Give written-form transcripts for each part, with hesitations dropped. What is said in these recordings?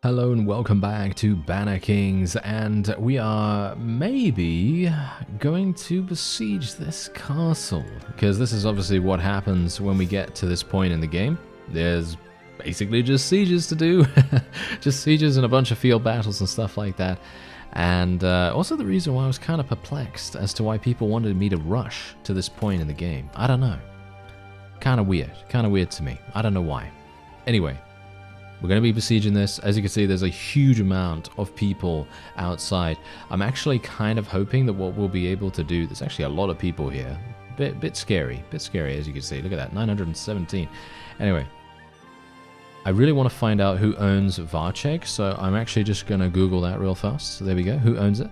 Hello and welcome back to BannerKings, and we are maybe going to besiege this castle, because this is obviously what happens when we get to this point in the game. There's basically just sieges to do, just sieges and a bunch of field battles and stuff like that. And also the reason why I was kind of perplexed as to why people wanted me to rush to this point in the game. I don't know. Kind of weird to me. I don't know why. Anyway. We're going to be besieging this. As you can see, there's a huge amount of people outside. I'm actually kind of hoping that what we'll be able to do, there's actually a lot of people here. Bit scary as you can see. Look at that, 917. Anyway, I really want to find out who owns Varchek, so I'm actually just going to Google that real fast. So there we go, who owns it?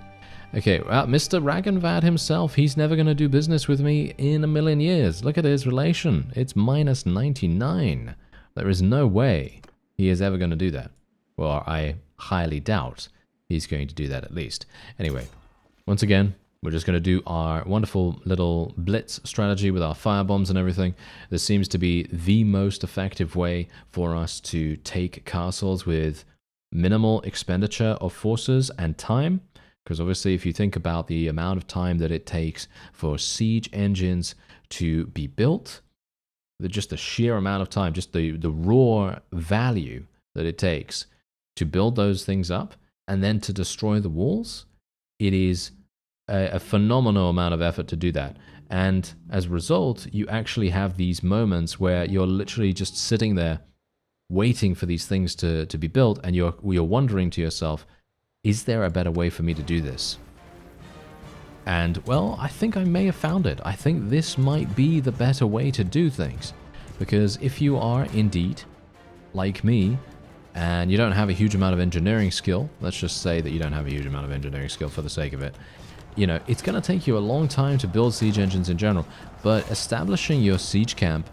Okay, well, Mr. Ragenvad himself, he's never going to do business with me in a million years. Look at his relation. It's minus 99. There is no way he is ever going to do that. Well, I highly doubt he's going to do that at least. Anyway, once again, we're just going to do our wonderful little blitz strategy with our firebombs and everything. This seems to be the most effective way for us to take castles with minimal expenditure of forces and time. Because obviously, if you think about the amount of time that it takes for siege engines to be built, just the sheer amount of time, just the raw value that it takes to build those things up and then to destroy the walls, it is a phenomenal amount of effort to do that. And as a result, you actually have these moments where you're literally just sitting there waiting for these things to be built, and you're wondering to yourself, is there a better way for me to do this? And, well, I think I may have found it. I think this might be the better way to do things. Because if you are indeed, like me, and you don't have a huge amount of engineering skill, let's just say that you don't have a huge amount of engineering skill for the sake of it, you know, it's going to take you a long time to build siege engines in general. But establishing your siege camp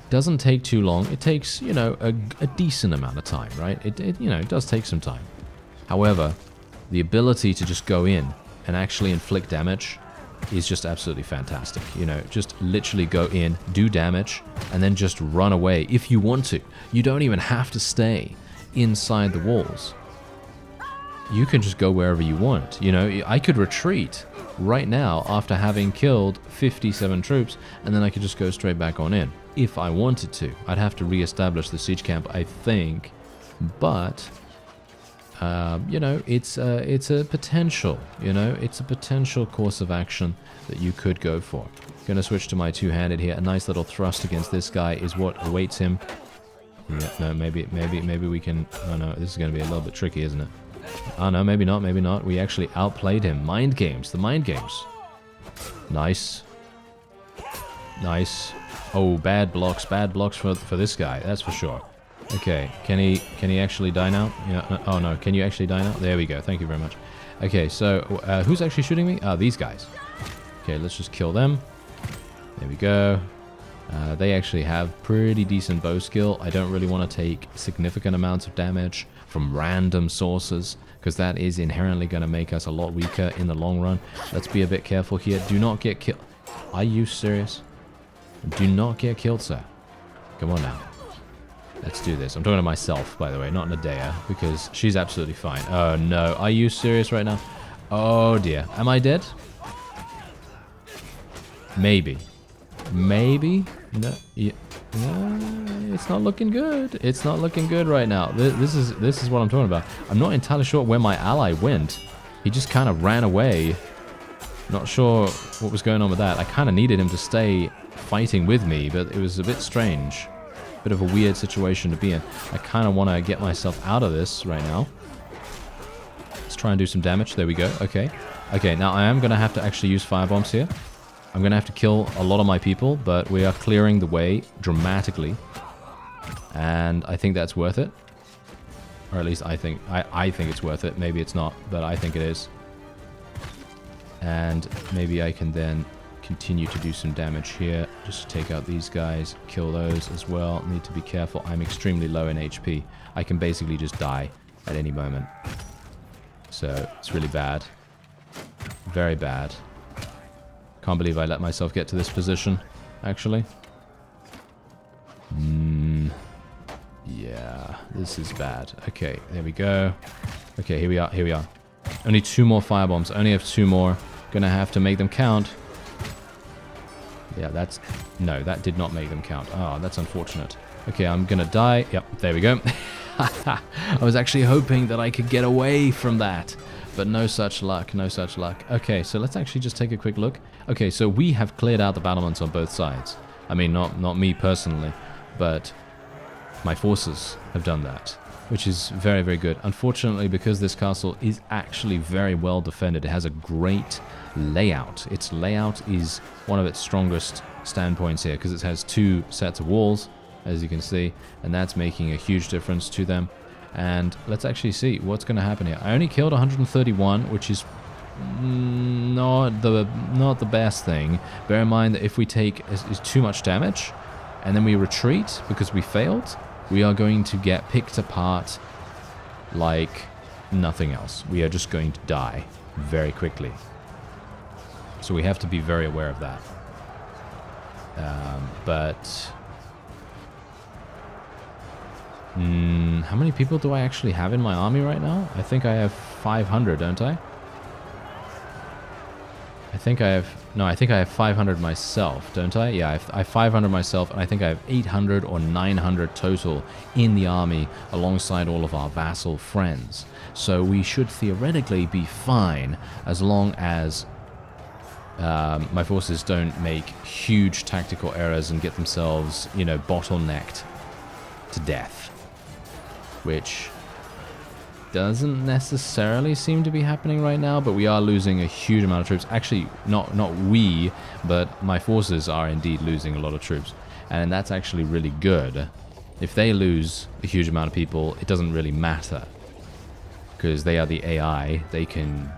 doesn't take too long. It takes, you know, a decent amount of time, right? It you know, it does take some time. However, the ability to just go in and actually inflict damage is just absolutely fantastic. You know, just literally go in, do damage, and then just run away if you want to. You don't even have to stay inside the walls. You can just go wherever you want. You know, I could retreat right now after having killed 57 troops, and then I could just go straight back on in if I wanted to. I'd have to re-establish the siege camp, I think, but you know, it's a potential, you know, it's a potential course of action that you could go for. Gonna switch to my two-handed here. A nice little thrust against this guy is what awaits him. Yeah, no, maybe we can. Oh no, this is gonna be a little bit tricky, isn't it? Oh no, maybe not. We actually outplayed him. Mind games, the mind games. Nice. Oh, bad blocks for this guy. That's for sure. Okay, can he actually die now? Yeah. No, oh no, can you actually die now? There we go. Thank you very much. Okay, so who's actually shooting me? Oh, these guys. Okay, let's just kill them. There we go. They actually have pretty decent bow skill. I don't really want to take significant amounts of damage from random sources, because that is inherently going to make us a lot weaker in the long run. Let's be a bit careful here. Do not get killed. Are you serious? Do not get killed, sir. Come on now. Let's do this. I'm talking to myself, by the way, not Nadea, because she's absolutely fine. Oh, no. Are you serious right now? Oh, dear. Am I dead? Maybe. Maybe? No. Yeah. No, it's not looking good. It's not looking good right now. This is what I'm talking about. I'm not entirely sure where my ally went. He just kind of ran away. Not sure what was going on with that. I kind of needed him to stay fighting with me, but it was a bit strange. Bit of a weird situation to be in. I kind of want to get myself out of this right now. Let's try and do some damage. There we go. Okay. Okay, now I am going to have to actually use firebombs here. I'm going to have to kill a lot of my people, but we are clearing the way dramatically. And I think that's worth it. Or at least I think it's worth it. Maybe it's not, but I think it is. And maybe I can then continue to do some damage here. Just take out these guys, kill those as well. Need to be careful. I'm extremely low in HP. I can basically just die at any moment. So it's really bad. Very bad. Can't believe I let myself get to this position, actually. Yeah, This is bad. Okay, there we go. Okay, here we are, here we are. Only 2 more firebombs. Only have 2 more. Gonna have to make them count. Yeah, that's... No, that did not make them count. Oh, that's unfortunate. Okay, I'm gonna die. Yep, there we go. I was actually hoping that I could get away from that. But no such luck, no such luck. Okay, so let's actually just take a quick look. Okay, so we have cleared out the battlements on both sides. I mean, not me personally, but my forces have done that, which is very, very good. Unfortunately, because this castle is actually very well defended, it has a great layout. Its layout is one of its strongest standpoints here, because it has 2 sets of walls, as you can see, and that's making a huge difference to them. And let's actually see what's going to happen here. I only killed 131, which is not the best thing. Bear in mind that if we take is too much damage, and then we retreat because we failed, we are going to get picked apart like nothing else. We are just going to die very quickly. So we have to be very aware of that. How many people do I actually have in my army right now? I think I have 500, don't I? I think I have 500 myself, don't I? Yeah, I have 500 myself, and I think I have 800 or 900 total in the army alongside all of our vassal friends. So we should theoretically be fine as long as my forces don't make huge tactical errors and get themselves, you know, bottlenecked to death. Which doesn't necessarily seem to be happening right now, but we are losing a huge amount of troops. Actually, not we, but my forces are indeed losing a lot of troops. And that's actually really good. If they lose a huge amount of people, it doesn't really matter. Because they are the AI, they can,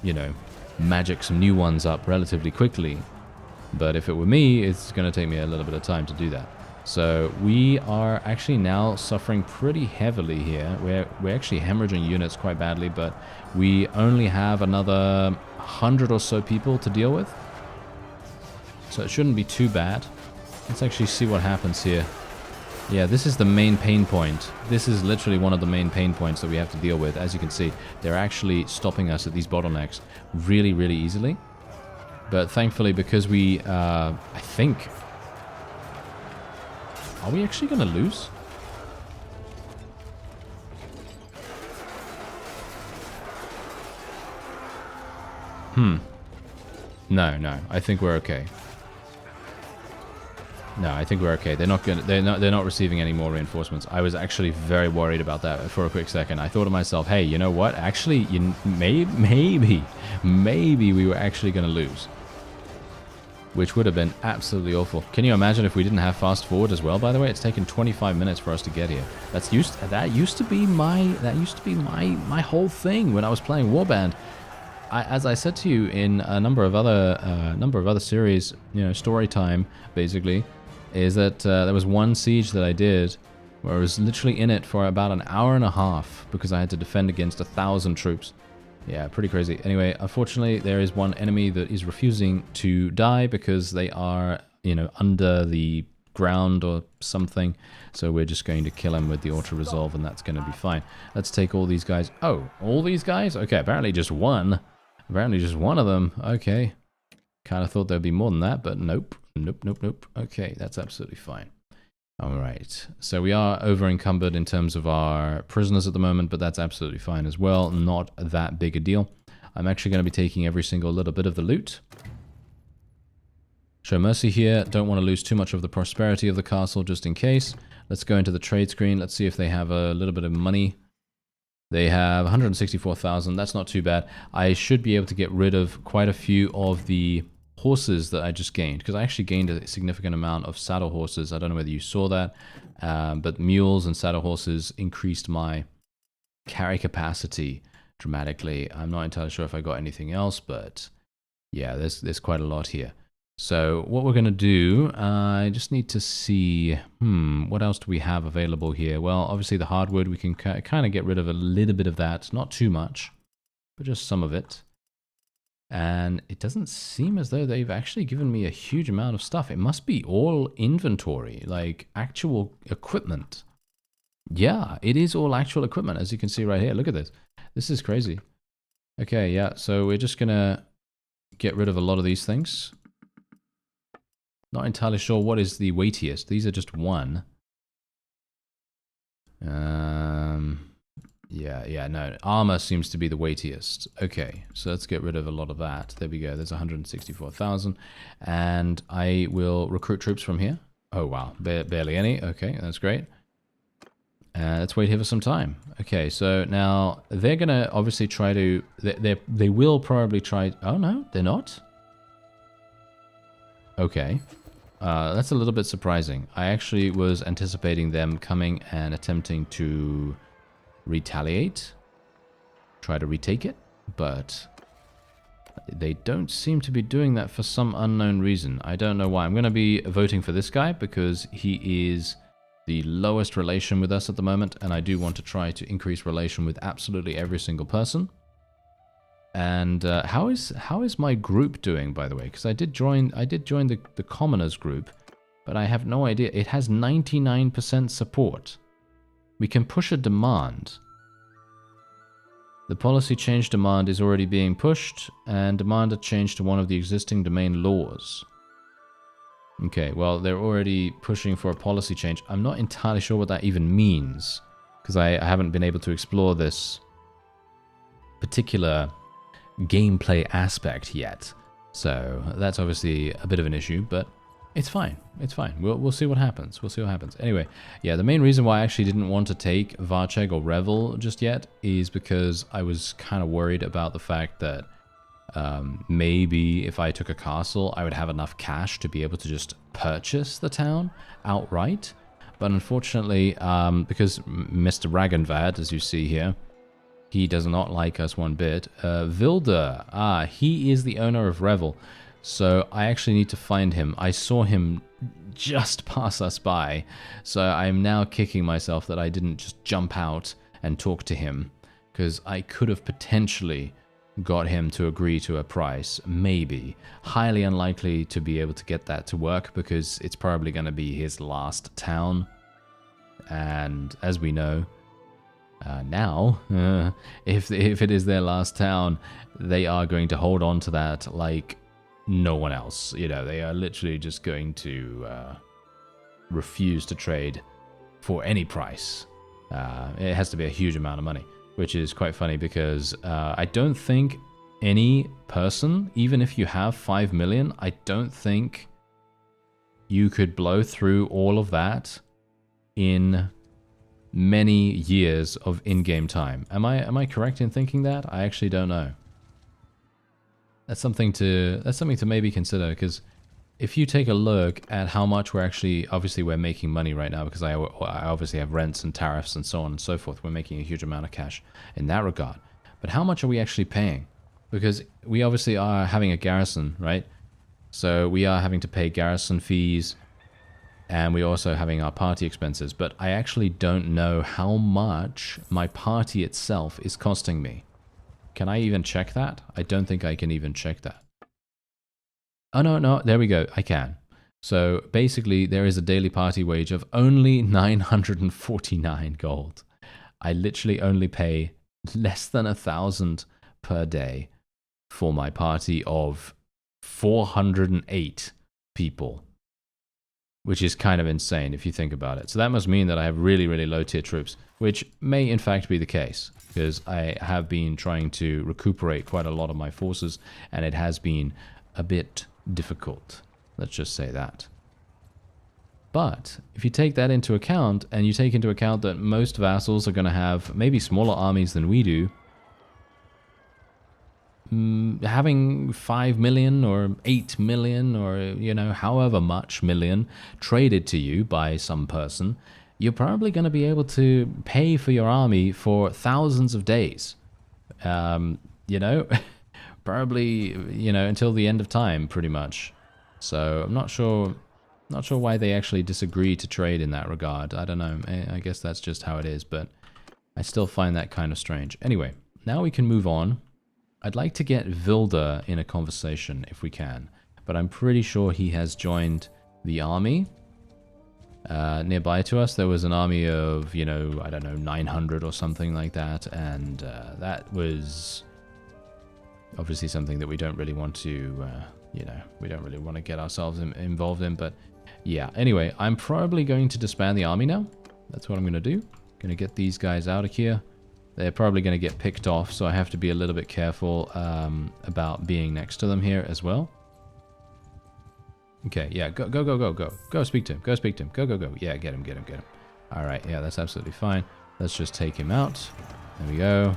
you know, magic some new ones up relatively quickly. But if it were me, it's going to take me a little bit of time to do that. So we are actually now suffering pretty heavily here. We're actually hemorrhaging units quite badly, but we only have another 100 or so people to deal with. So it shouldn't be too bad. Let's actually see what happens here. Yeah, this is the main pain point. This is literally one of the main pain points that we have to deal with. As you can see, they're actually stopping us at these bottlenecks really, really easily. But thankfully, because we, I think... Are we actually going to lose? No. I think we're okay. No, I think we're okay. They're not receiving any more reinforcements. I was actually very worried about that for a quick second. I thought to myself, hey, you know what? Actually, maybe we were actually going to lose. Which would have been absolutely awful. Can you imagine if we didn't have fast forward as well? By the way, it's taken 25 minutes for us to get here. That used to be my whole thing when I was playing Warband. As I said to you in a number of other series, you know, story time basically, is that there was one siege that I did where I was literally in it for about an hour and a half because I had to defend against 1,000 troops. Yeah, pretty crazy. Anyway, unfortunately, there is one enemy that is refusing to die because they are, you know, under the ground or something. So we're just going to kill him with the auto-resolve, and that's going to be fine. Let's take all these guys. Oh, all these guys? Okay, apparently just one. Apparently just one of them. Okay. Kind of thought there'd be more than that, but nope. Nope. Okay, that's absolutely fine. Alright, so we are over encumbered in terms of our prisoners at the moment, but that's absolutely fine as well. Not that big a deal. I'm actually going to be taking every single little bit of the loot. Show mercy here. Don't want to lose too much of the prosperity of the castle just in case. Let's go into the trade screen. Let's see if they have a little bit of money. They have 164,000. That's not too bad. I should be able to get rid of quite a few of the horses that I just gained, because I actually gained a significant amount of saddle horses. I don't know whether you saw that, but mules and saddle horses increased my carry capacity dramatically. I'm not entirely sure if I got anything else, but yeah, there's quite a lot here. So what we're going to do, I just need to see, what else do we have available here? Well, obviously the hardwood, we can kind of get rid of a little bit of that, not too much, but just some of it. And it doesn't seem as though they've actually given me a huge amount of stuff. It must be all inventory, like actual equipment. Yeah, it is all actual equipment, as you can see right here. Look at this. This is crazy. Okay, yeah, so we're just gonna get rid of a lot of these things. Not entirely sure what is the weightiest. These are just one. Yeah, no. Armor seems to be the weightiest. Okay, so let's get rid of a lot of that. There we go. There's 164,000. And I will recruit troops from here. Oh, wow. Barely any. Okay, that's great. Let's wait here for some time. Okay, so now they're going to obviously try to... They will probably try... Oh, no, they're not? Okay. That's a little bit surprising. I actually was anticipating them coming and attempting to retaliate, try to retake it, but they don't seem to be doing that for some unknown reason. I don't know why. I'm going to be voting for this guy because he is the lowest relation with us at the moment, and I do want to try to increase relation with absolutely every single person. And how is my group doing, by the way? Because I did join the commoners group, but I have no idea. It has 99% support. We can push a demand. The policy change demand is already being pushed, and demand a change to one of the existing domain laws. Okay, well, they're already pushing for a policy change. I'm not entirely sure what that even means, because I haven't been able to explore this particular gameplay aspect yet. So that's obviously a bit of an issue, but it's fine. It's fine. We'll see what happens. We'll see what happens. Anyway, yeah, the main reason why I actually didn't want to take Varcheg or Revel just yet is because I was kind of worried about the fact that maybe if I took a castle, I would have enough cash to be able to just purchase the town outright. But unfortunately, because Mr. Ragenvad, as you see here, he does not like us one bit. Vilder, he is the owner of Revel. So I actually need to find him. I saw him just pass us by. So I'm now kicking myself that I didn't just jump out and talk to him. Because I could have potentially got him to agree to a price. Maybe. Highly unlikely to be able to get that to work because it's probably going to be his last town. And as we know, if it is their last town, they are going to hold on to that like no one else. You know, they are literally just going to refuse to trade for any price. It has to be a huge amount of money, which is quite funny because I don't think any person, even if you have 5 million, I don't think you could blow through all of that in many years of in-game time. Am I correct in thinking that? I actually don't know. That's something to maybe consider, because if you take a look at how much obviously we're making money right now, because I obviously have rents and tariffs and so on and so forth. We're making a huge amount of cash in that regard. But how much are we actually paying? Because we obviously are having a garrison, right? So we are having to pay garrison fees, and we're also having our party expenses. But I actually don't know how much my party itself is costing me. Can I even check that? I don't think I can even check that. Oh, no, there we go. I can. So basically, there is a daily party wage of only 949 gold. I literally only pay less than 1,000 per day for my party of 408 people, which is kind of insane if you think about it. So that must mean that I have really, really low tier troops, which may in fact be the case, because I have been trying to recuperate quite a lot of my forces, and it has been a bit difficult. Let's just say that. But if you take that into account, and you take into account that most vassals are going to have maybe smaller armies than we do, having 5 million or 8 million or, you know, however much million traded to you by some person, you're probably going to be able to pay for your army for thousands of days. You know, probably, you know, until the end of time, pretty much. So I'm not sure why they actually disagree to trade in that regard. I don't know. I guess that's just how it is, but I still find that kind of strange. Anyway, now we can move on. I'd like to get Vilder in a conversation if we can, but I'm pretty sure he has joined the army. nearby to us, there was an army of, you know, I don't know, 900 or something like that, and that was obviously something that we don't really want to, you know, we don't really want to get ourselves involved in, but yeah. Anyway, I'm probably going to disband the army now. That's what I'm going to do. Going to get these guys out of here. They're probably going to get picked off, so I have to be a little bit careful about being next to them here as well. Okay, yeah, go, go, go, go, go. Go speak to him, go speak to him. Go, go, go. Yeah, get him, get him, get him. All right, yeah, that's absolutely fine. Let's just take him out. There we go.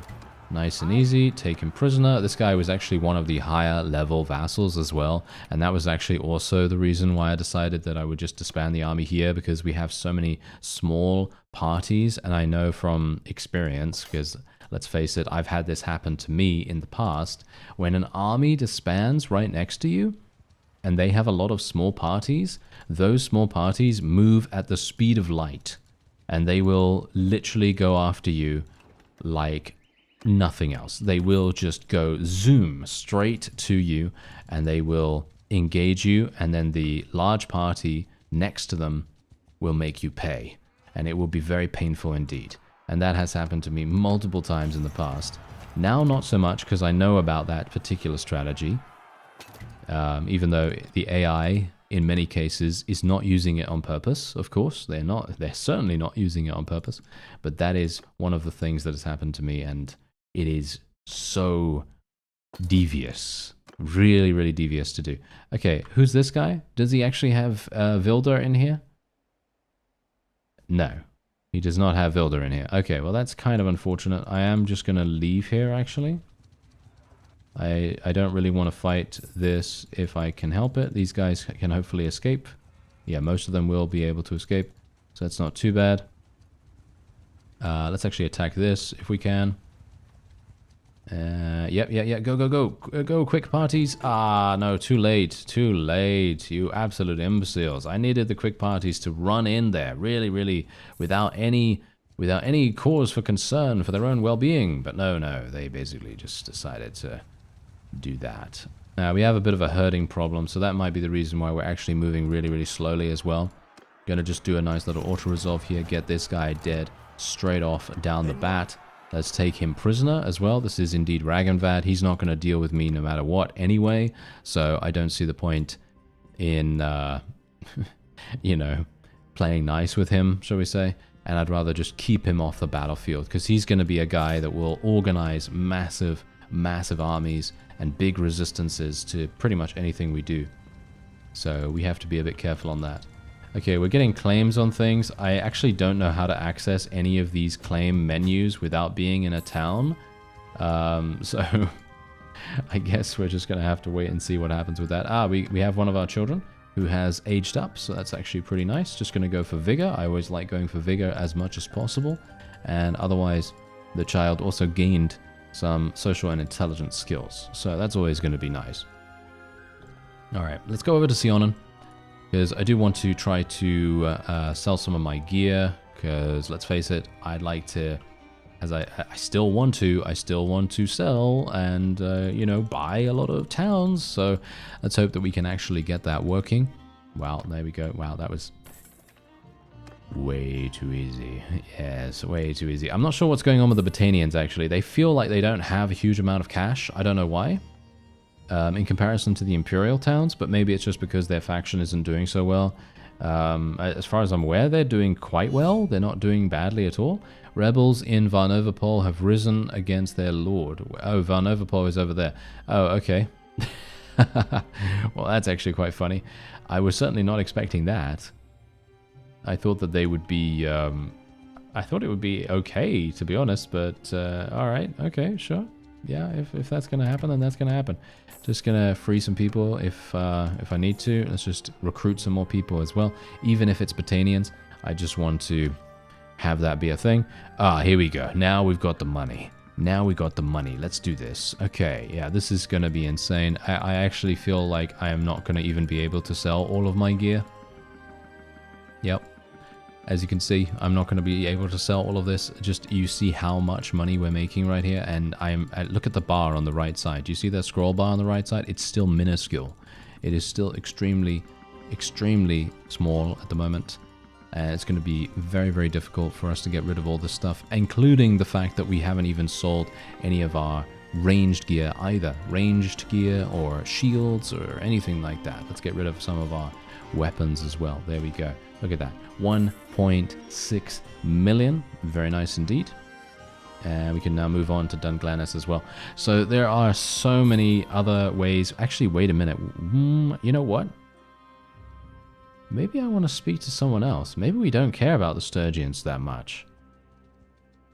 Nice and easy. Take him prisoner. This guy was actually one of the higher level vassals as well. And that was actually also the reason why I decided that I would just disband the army here, because we have so many small parties. And I know from experience, because let's face it, I've had this happen to me in the past. When an army disbands right next to you, and they have a lot of small parties, those small parties move at the speed of light. And they will literally go after you like nothing else. They will just go zoom straight to you, and they will engage you, and then the large party next to them will make you pay, and it will be very painful indeed. And that has happened to me multiple times in the past. Now not so much, because I know about that particular strategy, even though the AI in many cases is not using it on purpose. Of course, they're certainly not using it on purpose, but that is one of the things that has happened to me, and it is so devious. Really, really devious to do. Okay, who's this guy? Does he actually have Vilder in here? No, he does not have Vilder in here. Okay, well that's kind of unfortunate. I am just going to leave here, actually. I don't really want to fight this if I can help it. These guys can hopefully escape. Yeah, most of them will be able to escape, so that's not too bad. Let's actually attack this if we can. Yep, go, quick parties. Ah, no, too late, you absolute imbeciles. I needed the quick parties to run in there, really, without any cause for concern for their own well-being. But no, they basically just decided to do that. Now, we have a bit of a herding problem, so that might be the reason why we're actually moving really slowly as well. Gonna just do a nice little auto-resolve here, get this guy dead straight off down the bat. Let's take him prisoner as well. This is indeed Ragenvad. He's not going to deal with me no matter what anyway, so I don't see the point in, you know, playing nice with him, shall we say. And I'd rather just keep him off the battlefield, because he's going to be a guy that will organize massive armies and big resistances to pretty much anything we do. So we have to be a bit careful on that. Okay, we're getting claims on things. I actually don't know how to access any of these claim menus without being in a town. So I guess we're just going to have to wait and see what happens with that. We have one of our children who has aged up, so that's actually pretty nice. Just going to go for vigor. I always like going for vigor as much as possible. And otherwise, the child also gained some social and intelligence skills. So that's always going to be nice. All right, let's go over to Sionen, because I do want to try to sell some of my gear, because let's face it, I'd like to, as I still want to sell and, you know, buy a lot of towns. So let's hope that we can actually get that working. Wow, there we go. Wow, that was way too easy. Yes, way too easy. I'm not sure what's going on with the Botanians, actually. They feel like they don't have a huge amount of cash. I don't know why. In comparison to the Imperial towns, but maybe it's just because their faction isn't doing so well. As far as I'm aware, they're doing quite well. They're not doing badly at all. Rebels in Varnovopol have risen against their lord. Oh, Varnovopol is over there. Oh, okay. Well, that's actually quite funny. I was certainly not expecting that. I thought that they would be... I thought it would be okay, to be honest, but alright, okay, sure. Yeah, if that's going to happen, then that's going to happen. Just going to free some people if I need to. Let's just recruit some more people as well. Even if it's Botanians, I just want to have that be a thing. Ah, here we go. Now we've got the money. Let's do this. Okay, yeah, this is going to be insane. I actually feel like I am not going to even be able to sell all of my gear. Yep. As you can see, I'm not going to be able to sell all of this. Just you see how much money we're making right here, and look at the bar on the right side. Do you see that scroll bar on the right side? It's still minuscule. It is still extremely small at the moment. And it's going to be very, very difficult for us to get rid of all this stuff, including the fact that we haven't even sold any of our ranged gear either. Ranged gear or shields or anything like that. Let's get rid of some of our weapons as well. There we go. Look at that. 1.6 million. Very nice indeed. And we can now move on to Dunglanis as well. So there are so many other ways. Actually, wait a minute. You know what? Maybe I want to speak to someone else. Maybe we don't care about the Sturgians that much.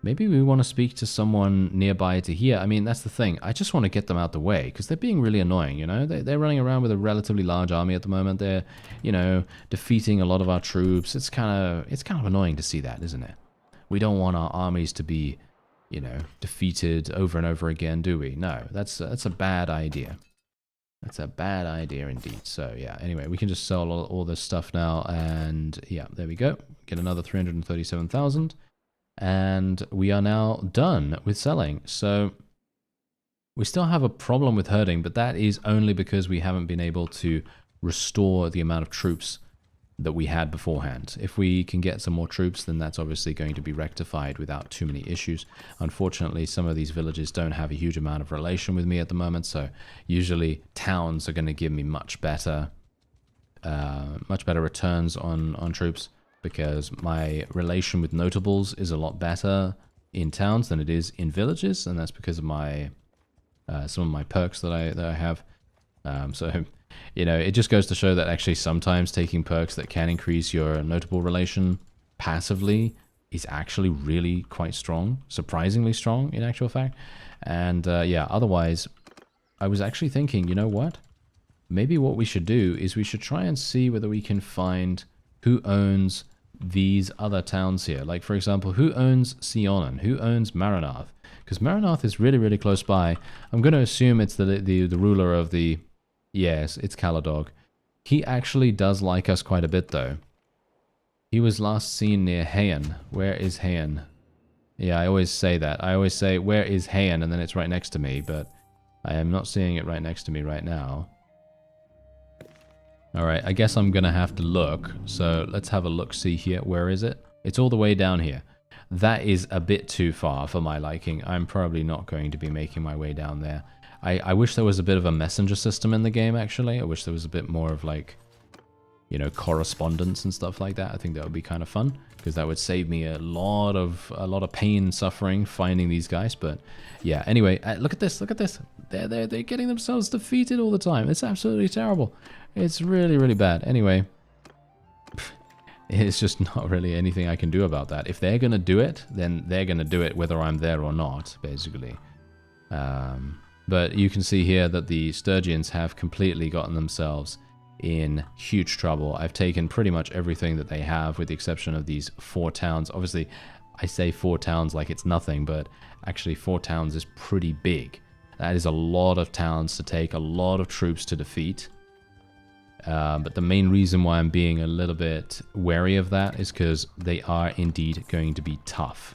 Maybe we want to speak to someone nearby to here. I mean, that's the thing. I just want to get them out the way because they're being really annoying, you know? They're running around with a relatively large army at the moment. They're, you know, defeating a lot of our troops. It's kind of annoying to see that, isn't it? We don't want our armies to be, you know, defeated over and over again, do we? No, that's a bad idea. That's a bad idea indeed. So yeah, anyway, we can just sell all this stuff now, and yeah, there we go. Get another 337,000, and we are now done with selling. So we still have a problem with herding, but that is only because we haven't been able to restore the amount of troops that we had beforehand. If we can get some more troops, then that's obviously going to be rectified without too many issues. Unfortunately, some of these villages don't have a huge amount of relation with me at the moment, so usually towns are going to give me much better returns on troops, because my relation with notables is a lot better in towns than it is in villages, and that's because of my some of my perks that I have. So you know, it just goes to show that actually sometimes taking perks that can increase your notable relation passively is actually really quite strong, surprisingly strong in actual fact. And yeah, otherwise, I was actually thinking, you know what? Maybe what we should do is we should try and see whether we can find who owns these other towns here. Like, for example, who owns Sionen? Who owns Maranath? Because Maranath is really, really close by. I'm going to assume it's the ruler of the... Yes, it's Caladog. He actually does like us quite a bit, though. He was last seen near Heian. Where is Heian? Yeah, I always say that. I always say, where is Heian? And then it's right next to me, but I am not seeing it right next to me right now. Alright, I guess I'm going to have to look. So let's have a look-see here. Where is it? It's all the way down here. That is a bit too far for my liking. I'm probably not going to be making my way down there. I wish there was a bit of a messenger system in the game, actually. I wish there was a bit more of, like, you know, correspondence and stuff like that. I think that would be kind of fun, because that would save me a lot of pain and suffering finding these guys. But yeah, anyway, look at this, look at this. They're getting themselves defeated all the time. It's absolutely terrible. It's really, really bad. Anyway, it's just not really anything I can do about that. If they're going to do it, then they're going to do it whether I'm there or not, basically. But you can see here that the Sturgians have completely gotten themselves in huge trouble. I've taken pretty much everything that they have, with the exception of these 4 towns. Obviously, I say 4 towns like it's nothing, but actually 4 towns is pretty big. That is a lot of towns to take, a lot of troops to defeat. But the main reason why I'm being a little bit wary of that is because they are indeed going to be tough.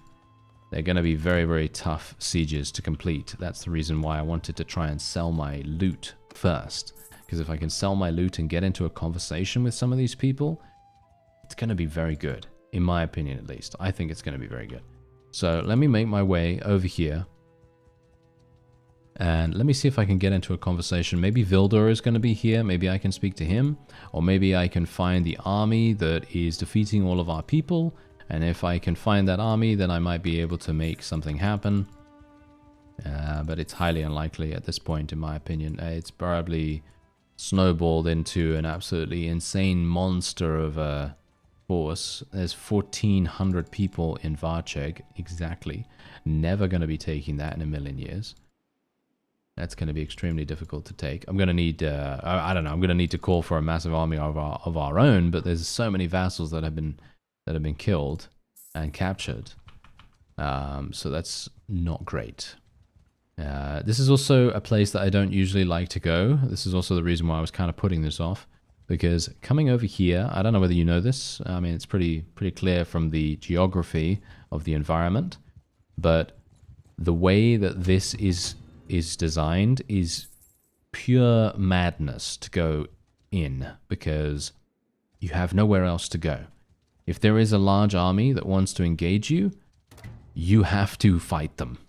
They're going to be very, very tough sieges to complete. That's the reason why I wanted to try and sell my loot first. Because if I can sell my loot and get into a conversation with some of these people, it's going to be very good. In my opinion, at least. I think it's going to be very good. So let me make my way over here. And let me see if I can get into a conversation. Maybe Vildor is going to be here. Maybe I can speak to him. Or maybe I can find the army that is defeating all of our people. And if I can find that army, then I might be able to make something happen. But it's highly unlikely at this point, in my opinion. It's probably snowballed into an absolutely insane monster of a force. There's 1,400 people in Varcheg, exactly. Never going to be taking that in a million years. That's going to be extremely difficult to take. I'm going to need, I don't know, I'm going to need to call for a massive army of our own, but there's so many vassals that have been killed and captured. So that's not great. This is also a place that I don't usually like to go. This is also the reason why I was kind of putting this off. Because coming over here, I don't know whether you know this. I mean, it's pretty clear from the geography of the environment. But the way that this is designed is pure madness to go in. Because you have nowhere else to go. If there is a large army that wants to engage you, you have to fight them.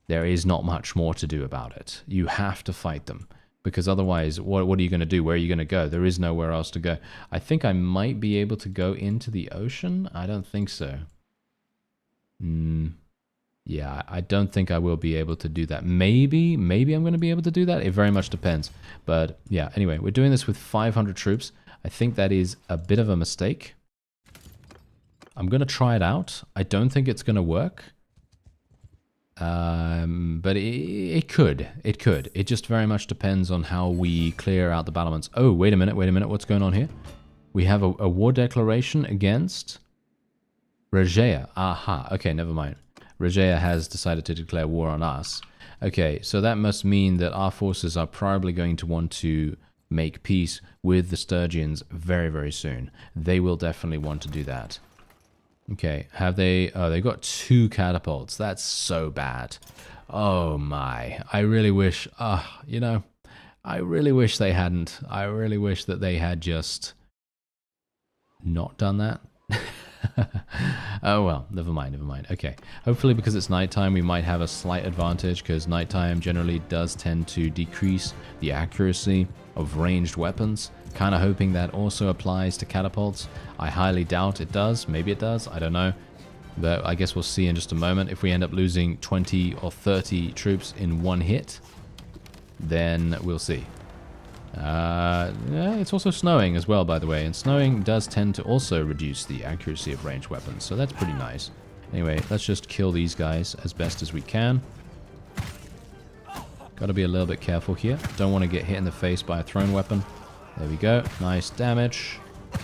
There is not much more to do about it. You have to fight them. Because otherwise, what are you going to do? Where are you going to go? There is nowhere else to go. I think I might be able to go into the ocean. I don't think so. Yeah, I don't think I will be able to do that. Maybe I'm going to be able to do that. It very much depends. But yeah, anyway, we're doing this with 500 troops. I think that is a bit of a mistake. I'm going to try it out. I don't think it's going to work. But it could. It could. It just very much depends on how we clear out the battlements. Oh, wait a minute. What's going on here? We have a war declaration against Regea. Aha. Okay, never mind. Regea has decided to declare war on us. Okay, so that must mean that our forces are probably going to want to make peace with the Sturgians very, very soon. They will definitely want to do that. Okay, have they... Oh, they got 2 catapults. That's so bad. Oh my. I really wish... you know, I really wish they hadn't. I really wish that they had just not done that. Oh well, never mind. Okay, hopefully because it's nighttime we might have a slight advantage, because nighttime generally does tend to decrease the accuracy of ranged weapons. Kind of hoping that also applies to catapults. I highly doubt it does. Maybe it does, I don't know. But I guess we'll see in just a moment. If we end up losing 20 or 30 troops in one hit, then we'll see. Yeah, it's also snowing as well, by the way, and snowing does tend to also reduce the accuracy of ranged weapons, so that's pretty nice. Anyway, let's just kill these guys as best as we can. Gotta be a little bit careful here. Don't want to get hit in the face by a thrown weapon. There we go. Nice damage.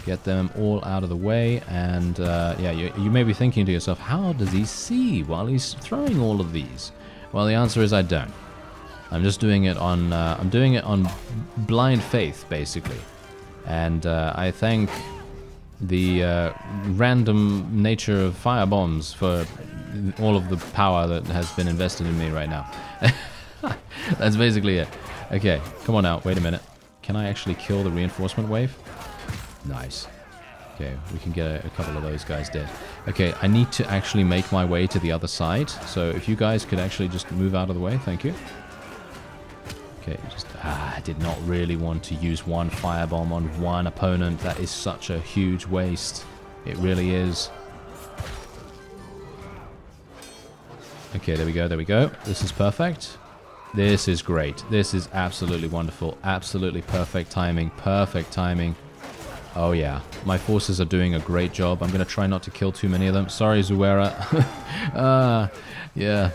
Get them all out of the way, and yeah, you may be thinking to yourself, how does he see while he's throwing all of these? Well, the answer is I don't. I'm just doing it on blind faith, basically, and I thank the random nature of fire bombs for all of the power that has been invested in me right now. That's basically it. Okay, come on now. Wait a minute. Can I actually kill the reinforcement wave? Nice. Okay, we can get a couple of those guys dead. Okay, I need to actually make my way to the other side, so if you guys could actually just move out of the way, thank you. Okay, just, I did not really want to use one firebomb on one opponent. That is such a huge waste. It really is. Okay, there we go. This is perfect. This is great. This is absolutely wonderful. Absolutely perfect timing. Oh yeah, my forces are doing a great job. I'm going to try not to kill too many of them. Sorry, Zuera. Yeah.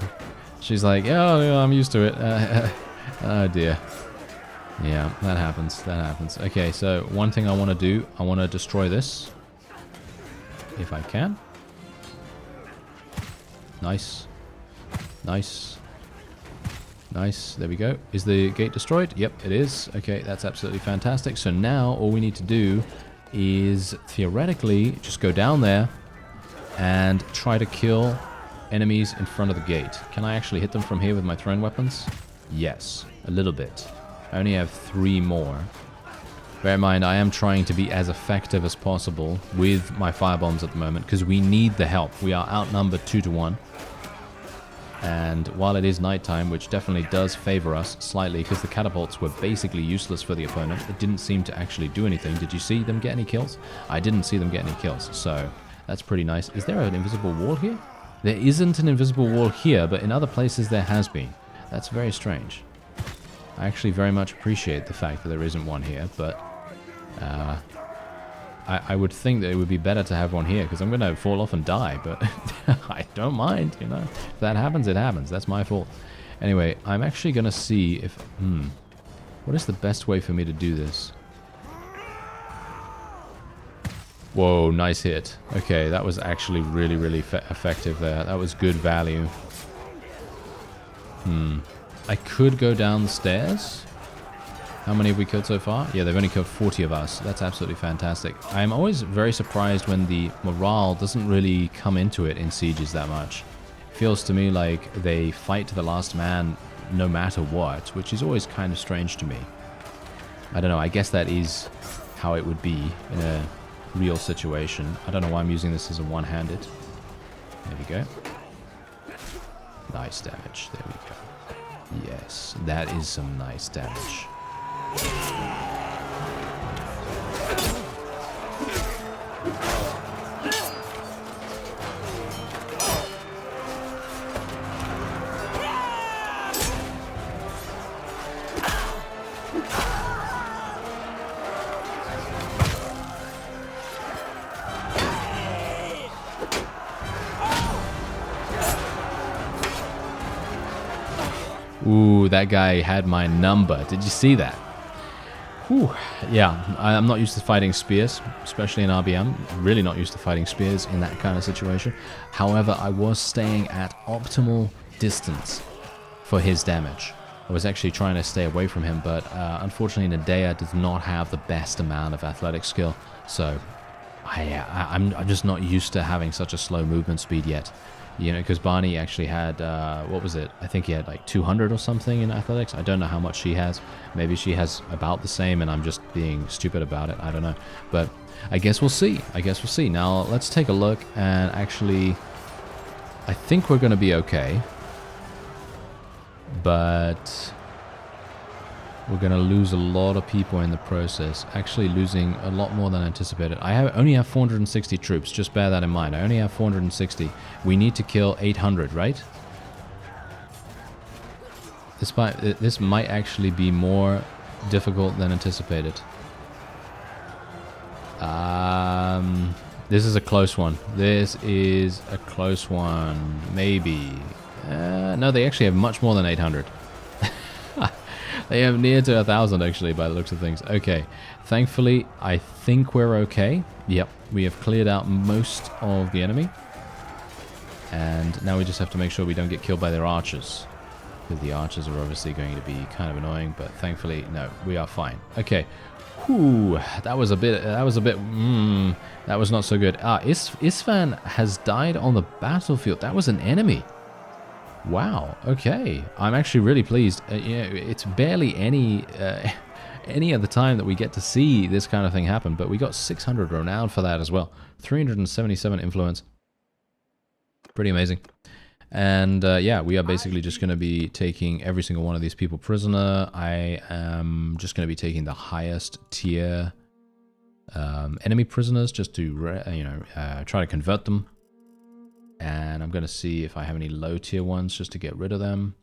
She's like, oh, I'm used to it. Oh dear. Yeah, that happens. Okay, so one thing I want to do, I want to destroy this. If I can. Nice. There we go. Is the gate destroyed? Yep, it is. Okay, that's absolutely fantastic. So now all we need to do is theoretically just go down there and try to kill enemies in front of the gate. Can I actually hit them from here with my thrown weapons? Yes, a little bit. I only have 3 more. Bear in mind, I am trying to be as effective as possible with my firebombs at the moment, because we need the help. We are outnumbered 2 to 1. And while it is nighttime, which definitely does favor us slightly, because the catapults were basically useless for the opponent, it didn't seem to actually do anything. Did you see them get any kills? I didn't see them get any kills, so that's pretty nice. Is there an invisible wall here? There isn't an invisible wall here, but in other places there has been. That's very strange. I actually very much appreciate the fact that there isn't one here, but I would think that it would be better to have one here, because I'm going to fall off and die, but I don't mind, you know. If that happens, it happens. That's my fault. Anyway, I'm actually going to see if... what is the best way for me to do this? Whoa, nice hit. Okay, that was actually really, really effective there. That was good value. I could go down the stairs. How many have we killed so far? Yeah, they've only killed 40 of us. That's absolutely fantastic. I'm always very surprised when the morale doesn't really come into it in sieges that much. It feels to me like they fight to the last man no matter what, which is always kind of strange to me. I don't know, I guess that is how it would be real situation. I don't know why I'm using this as a one-handed. There we go. Nice damage. There we go. Yes, that is some nice damage. Ooh, that guy had my number. Did you see that? Whew. Yeah, I'm not used to fighting spears, especially in RBM. Really not used to fighting spears in that kind of situation. However, I was staying at optimal distance for his damage. I was actually trying to stay away from him, but unfortunately Nadea does not have the best amount of athletic skill, so I'm just not used to having such a slow movement speed yet. You know, because Barney actually had, what was it? I think he had like 200 or something in athletics. I don't know how much she has. Maybe she has about the same and I'm just being stupid about it. I don't know. But I guess we'll see. I guess we'll see. Now, let's take a look and actually, I think we're going to be okay. But we're going to lose a lot of people in the process. Actually losing a lot more than anticipated. I only have 460 troops. Just bear that in mind. I only have 460. We need to kill 800, right? This might actually be more difficult than anticipated. This is a close one. This is a close one. Maybe. No, they actually have much more than 800. They have near to 1,000 actually by the looks of things. Okay, thankfully I think we're okay. Yep, we have cleared out most of the enemy. And now we just have to make sure we don't get killed by their archers. Because the archers are obviously going to be kind of annoying, but thankfully, no, we are fine. Okay, whew, that was not so good. Isfan has died on the battlefield. That was an enemy. Wow, okay. I'm actually really pleased. It's barely any other time that we get to see this kind of thing happen, but we got 600 renown for that as well. 377 influence. Pretty amazing. And yeah, we are basically just going to be taking every single one of these people prisoner. I am just going to be taking the highest tier enemy prisoners just to, try to convert them. And I'm going to see if I have any low tier ones just to get rid of them.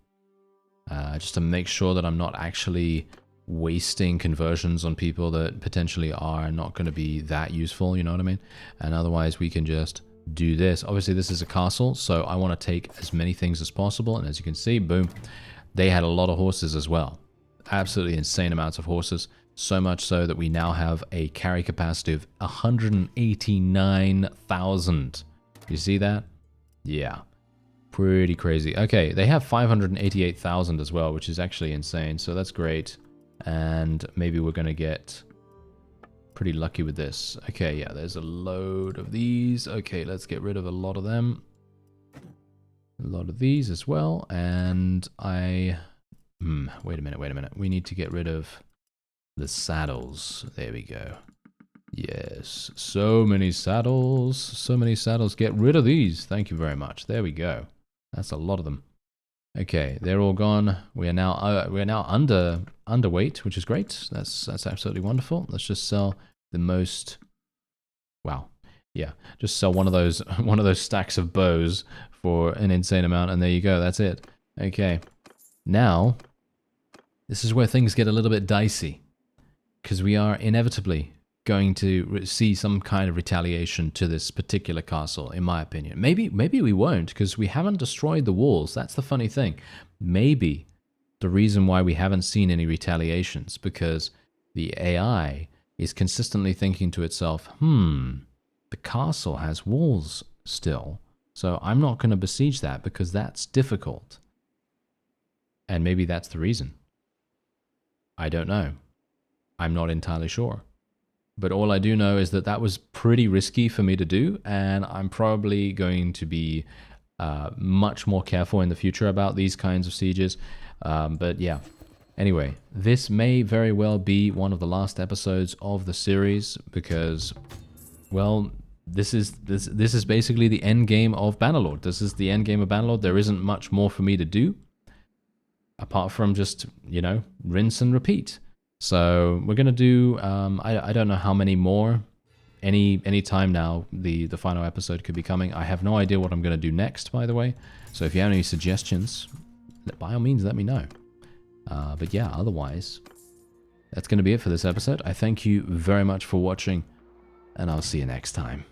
Just to make sure that I'm not actually wasting conversions on people that potentially are not going to be that useful, you know what I mean? And otherwise we can just do this. Obviously this is a castle, so I want to take as many things as possible. And as you can see, boom, they had a lot of horses as well. Absolutely insane amounts of horses. So much so that we now have a carry capacity of 189,000. You see that? Yeah, pretty crazy. Okay, they have 588,000 as well, which is actually insane. So that's great. And maybe we're going to get pretty lucky with this. Okay, yeah, there's a load of these. Okay, let's get rid of a lot of them. A lot of these as well. And wait a minute. We need to get rid of the saddles. There we go. Yes, so many saddles, so many saddles. Get rid of these. Thank you very much. There we go. That's a lot of them. Okay, they're all gone. We are now underweight, which is great. That's absolutely wonderful. Let's just sell the most. Wow. Yeah, just sell one of those stacks of bows for an insane amount, and there you go. That's it. Okay. Now, this is where things get a little bit dicey, because we are inevitably going to see some kind of retaliation to this particular castle, in my opinion. Maybe we won't, because we haven't destroyed the walls. That's the funny thing. Maybe the reason why we haven't seen any retaliations, because the AI is consistently thinking to itself, the castle has walls still, so I'm not going to besiege that because that's difficult. And maybe that's the reason. I don't know. I'm not entirely sure. But all I do know is that that was pretty risky for me to do, and I'm probably going to be much more careful in the future about these kinds of sieges. But yeah, anyway, this may very well be one of the last episodes of the series, because well, this is basically the end game of Bannerlord. This is the end game of Bannerlord. There isn't much more for me to do, apart from just, you know, rinse and repeat. So we're gonna do, I don't know how many more. Any time now, the final episode could be coming. I have no idea what I'm gonna do next, by the way. So if you have any suggestions, by all means, let me know. But yeah, otherwise, that's gonna be it for this episode. I thank you very much for watching, and I'll see you next time.